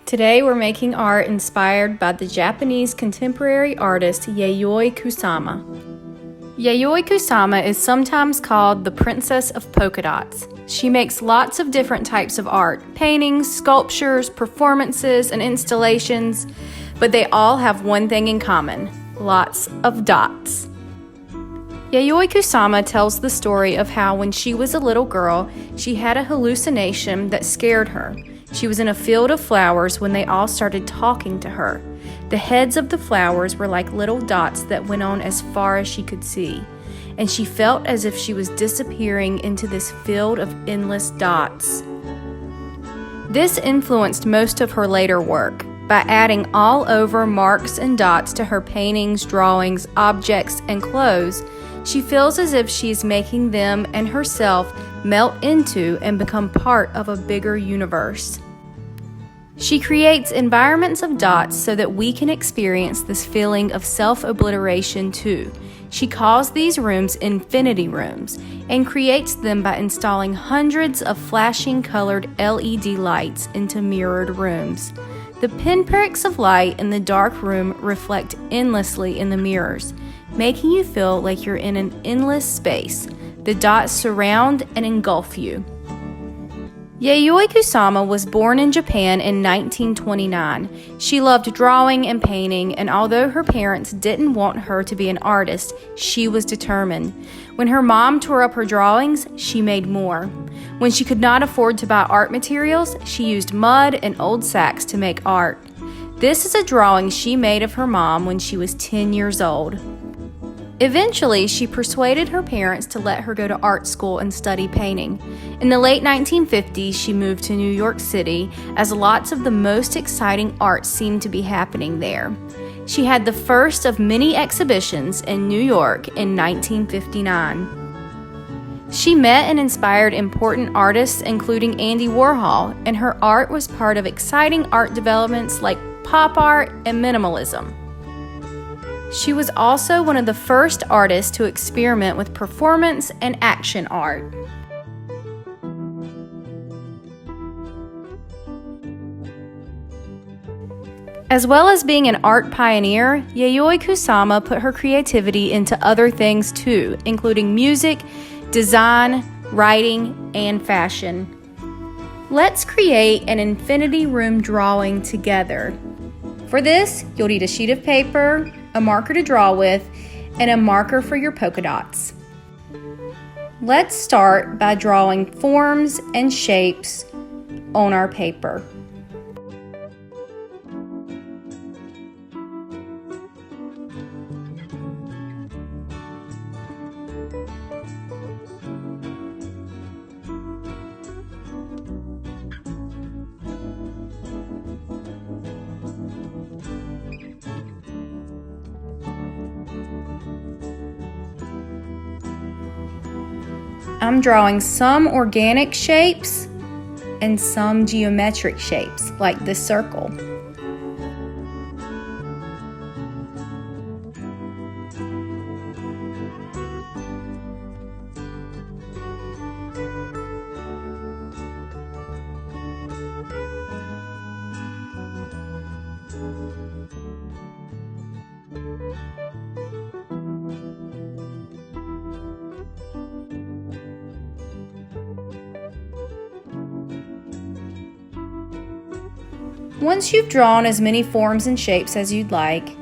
Today we're making art inspired by the Japanese contemporary artist Yayoi Kusama. Yayoi Kusama is sometimes called the Princess of Polka Dots. She makes lots of different types of art, paintings, sculptures, performances, and installations, but they all have one thing in common: lots of dots. Yayoi Kusama tells the story of how when she was a little girl, she had a hallucination that scared her. She was in a field of flowers when they all started talking to her. The heads of the flowers were like little dots that went on as far as she could see, and she felt as if she was disappearing into this field of endless dots. This influenced most of her later work. By adding all over marks and dots to her paintings, drawings, objects, and clothes, she feels as if she's making them and herself melt into and become part of a bigger universe. She creates environments of dots so that we can experience this feeling of self-obliteration too. She calls these rooms infinity rooms and creates them by installing hundreds of flashing colored LED lights into mirrored rooms. The pinpricks of light in the dark room reflect endlessly in the mirrors, making you feel like you're in an endless space. The dots surround and engulf you. Yayoi Kusama was born in Japan in 1929. She loved drawing and painting, and although her parents didn't want her to be an artist, she was determined. When her mom tore up her drawings, she made more. When she could not afford to buy art materials, she used mud and old sacks to make art. This is a drawing she made of her mom when she was 10 years old. Eventually, she persuaded her parents to let her go to art school and study painting. In the late 1950s, she moved to New York City, as lots of the most exciting art seemed to be happening there. She had the first of many exhibitions in New York in 1959. She met and inspired important artists, including Andy Warhol, and her art was part of exciting art developments like pop art and minimalism. She was also one of the first artists to experiment with performance and action art. As well as being an art pioneer, Yayoi Kusama put her creativity into other things too, including music, design, writing, and fashion. Let's create an infinity room drawing together. For this, you'll need a sheet of paper, a marker to draw with, and a marker for your polka dots. Let's start by drawing forms and shapes on our paper. I'm drawing some organic shapes and some geometric shapes, like this circle. Once you've drawn as many forms and shapes as you'd like,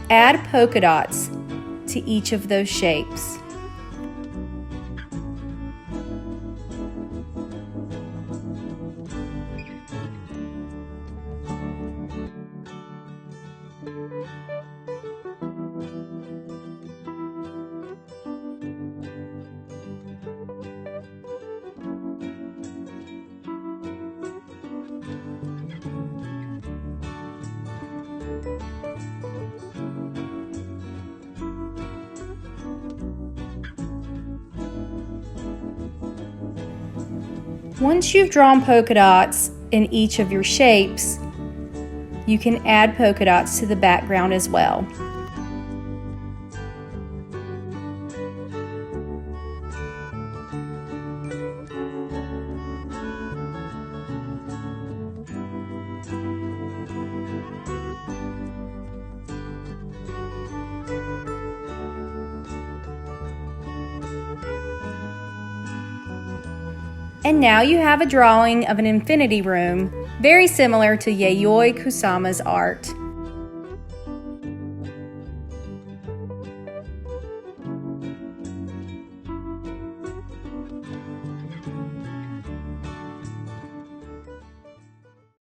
add polka dots to each of those shapes. Once you've drawn polka dots in each of your shapes, you can add polka dots to the background as well. And now you have a drawing of an infinity room, very similar to Yayoi Kusama's art.